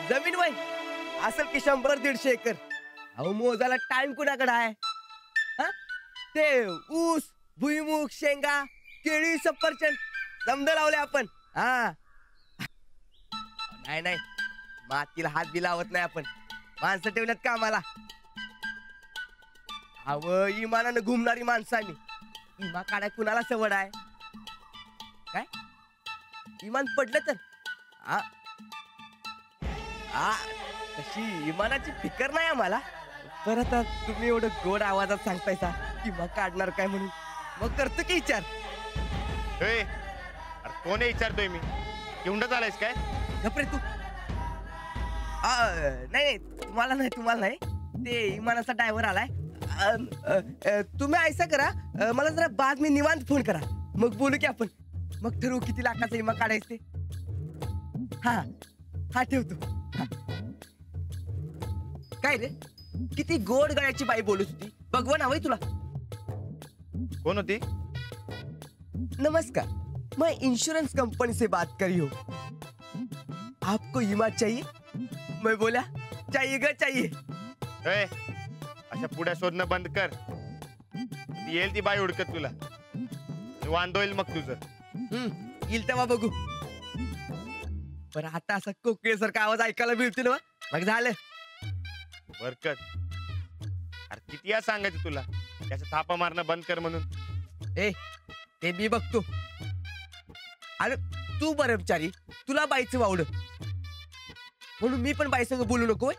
जमीन वय असेल की 100-150 एकर. अहो मोजायला टाइम कुणाकडे आहे? ते ऊस, भुईमुग, शेंगा, केळी, सफरचंद समजा लावले आपण. हा नाही मातीला हात बी लावत नाही आपण. माणसं ठेवल्यात कामाला. अव इमानानं घुमणारी माणसांनी इमा काढाय कुणाला सवड आहे? काय इमान पडलं तर तशी इमानाची फिकर नाही आम्हाला. परत तुम्ही एवढं गोड आवाजात सांगतायसा इमा काढणार काय म्हणून, मग करतो की विचार. अरे कोण विचारतोय मी? घेऊन चालायस काय? गप्रे तू. नाही तुम्हाला नाही ते इमानाचा ड्रायव्हर आलाय. तुम्ही ऐसा करा, मला जरा बाद मी निवांत फोन करा, मग बोलू की आपण. मग ठरवू किती लाखाचा इमा काढायचं ते. हा ठेवतो. काय रे किती गोड गळ्याची बाई बोलत होती. भगवान हवंय तुला? कोण होती? नमस्कार, मैं इंश्योरेंस कंपनी से बात कर रही हूँ. आपको इमा चाहिए? मैं बोला चाहिए ग चाहिए. अशा पुढ्या शोधणं बंद कर. येईल ती बाई उडकत तुला. वांदो येईल मग तुझं. येईल तेव्हा बघू. पण आता असा कोकिळेसारखा आवाज ऐकायला मिळतील ना, मग झालं. बरकत अरे किती या सांगायचं तुला त्याचं थापा मारणं बंद कर म्हणून. ते मी बघतो. अरे तू बरमचारी, तुला बाईचं वावड म्हणून मी पण बाईसंग बोलू नको.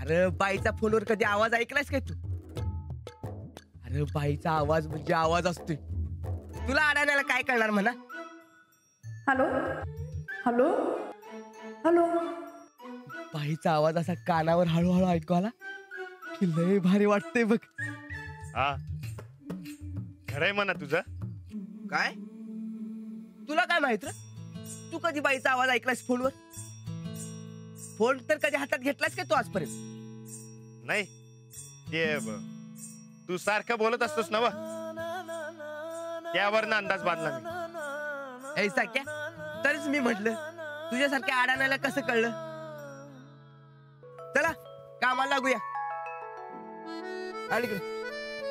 अरे बाईचा फोनवर कधी आवाज ऐकलायस काय तू? अरे बाईचा आवाज म्हणजे आवाज असतोय. तुला अडाण्याला काय करणार म्हणा. Hello hello hello. बाईचा आवाज असा कानावर हळूहळू ऐकू आला की लय भारी वाटतंय बघ. हा खरंय म्हणा तुझं. काय तुला काय माहित? तू कधी बाईचा आवाज ऐकलास फोनवर? फोन तर कधी हातात घेतलास का तू आजपर्यंत? नाही. ते तू सारखं बोलत असतोस ना, त्यावर अंदाज बांधला मी. ऐसा क्या? तरीच मी म्हटलं तुझ्यासारख्या अडाण्याला कसं कळलं. चला कामाला लागूया. आणि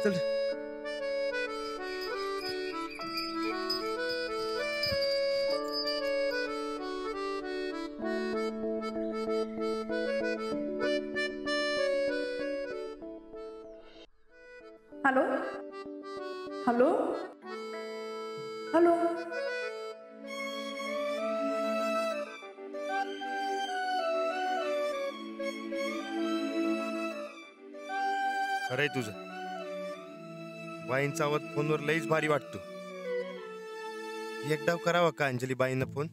चल. Hello hello hello. खरंय तुझं. बाईंचा आवाज फोनवर लईच भारी वाटतो. एकदा करावा का अंजली बाईंना फोन?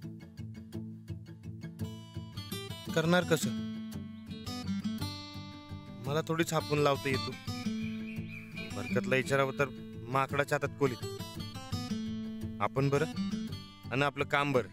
करणार कसं? मला थोडी छापून लावता येतो. बरकतला विचारावं तर माकडाच्या हातात कोलीत. आपण बरं आणि आपलं काम बरं.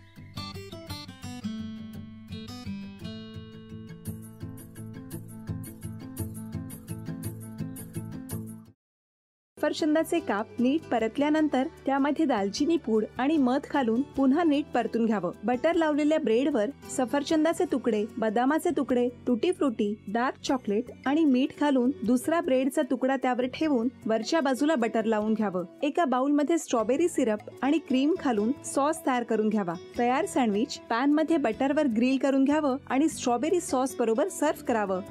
सफरचंदाचे काप नीट परतल्यानंतर त्यामध्ये दालचिनी पूड आणि मध घालून पुन्हा नीट परतून घ्यावं. बटर लावलेल्या ब्रेडवर सफरचंदाचे तुकडे, बदामाचे तुकडे, टुटी फ्रुटी, डार्क चॉकलेट आणि मीठ घालून दुसरा ब्रेडचा तुकडा त्यावर ठेवून वरच्या बाजूला बटर लावून घ्यावं. एका बाउलमध्ये स्ट्रॉबेरी सिरप आणि क्रीम घालून सॉस तयार करून घ्यावा. तयार सँडविच पॅन मध्ये बटरवर ग्रिल करून घ्यावं आणि स्ट्रॉबेरी सॉस बरोबर सर्व्ह करावं.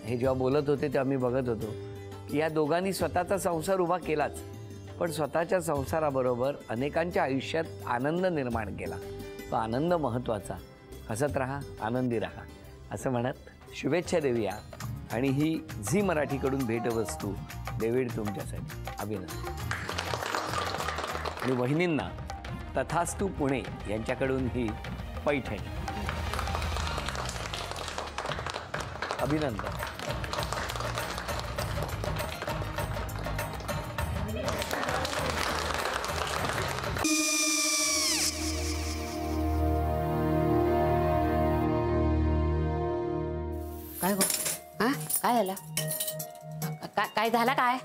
हे जेव्हा बोलत होते तेव्हा मी बघत होतो की या दोघांनी स्वतःचा संसार उभा केलाच, पण स्वतःच्या संसाराबरोबर अनेकांच्या आयुष्यात आनंद निर्माण केला. तो आनंद महत्त्वाचा. हसत राहा, आनंदी राहा असं म्हणत शुभेच्छा देऊया. आणि ही झी मराठीकडून भेटवस्तू डेव्हिड तुमच्यासाठी. अभिनंदन. आणि वहिनींना तथास्तू पुणे यांच्याकडून ही पैठणी. अभिनंदन. काय गो? हा काय झालं? काय झालं? काय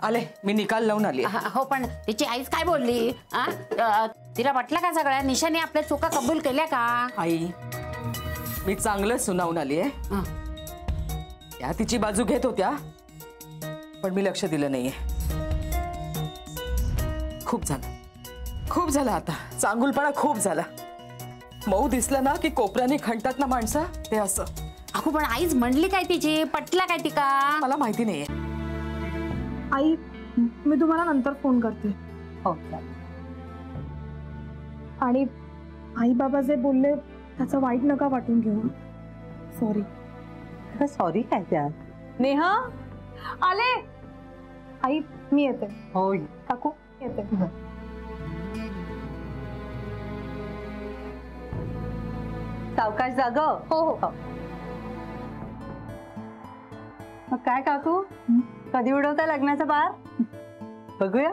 आले, मी निकाल लावून आली. हो, पण तिची आईच काय बोलली? तिला वाटलं का सगळ्या निशाने आपल्या चुका कबूल केल्या का? आई, मी चांगलं सुनावून आली आहे. त्या तिची बाजू घेत होत्या, पण मी लक्ष दिलं नाहीये. खूप झालं आता. चांगुलपणा खूप झाला. मऊ दिसलं ना की कोपऱ्याने खणतात ना माणसं, ते असं. अगो, पण आईच म्हणली काय तिची? पटला काय ती का? मला माहिती नाहीये. आई, मी तुम्हाला नंतर फोन करते. हो. आणि आई बाबा जे बोलले त्याचं वाईट नका वाटून घेऊ. सॉरी. सॉरी काय त्या? नेहा आले. आई, मी येते. हो काकू, येते. सावकाश जाग. हो हो. मग काय काकू, कधी उडवता लग्नाचा बार? बघूया.